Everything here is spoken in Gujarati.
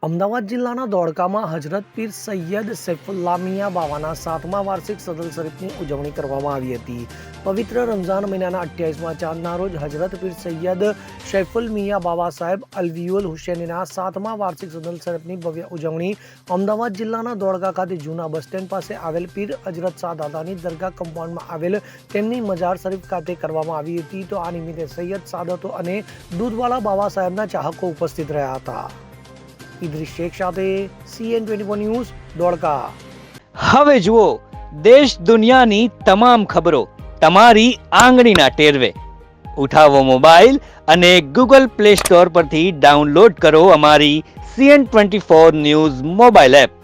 અમદાવાદ જિલ્લાના ધોળકામાં હજરત પીર સૈયદ સૈફુલ્લા મિયા બાવાના 7મા વાર્ષિક સદલ શરીફની ઉજવણી કરવામાં આવી હતી. પવિત્ર રમઝાન મહિનાના 28મા ચાંદના રોજ હજરત પીર સૈયદ સૈફુલ મિયા બાવા સાહેબ અલવીઉલ હુસૈનીના 7મા વાર્ષિક સદલ શરીફની ભવ્ય ઉજવણી અમદાવાદ જિલ્લાના ધોળકા ખાતે જૂના બસ સ્ટેન્ડ પાસે આવેલ પીર હજરત શાહ દાદાની દરગાહ કમ્પાઉન્ડમાં આવેલ તેમની મજાર શરીફ ખાતે કરવામાં આવી હતી. તો આ નિમિત્તે સૈયદ સાદતો અને દૂધવાલા બાવા સાહેબના ચાહકો ઉપસ્થિત રહ્યા હતા. ઇદ્રીસ શેખ સાથે CN24 ન્યૂઝ ધોળકા. હવે જુઓ દેશ દુનિયાની તમામ ખબરો તમારી આંગળીના ટેરવે. ઉઠાવો મોબાઈલ અને Google Play Store પરથી ડાઉનલોડ કરો અમારી CN24 ન્યૂઝ મોબાઈલ એપ.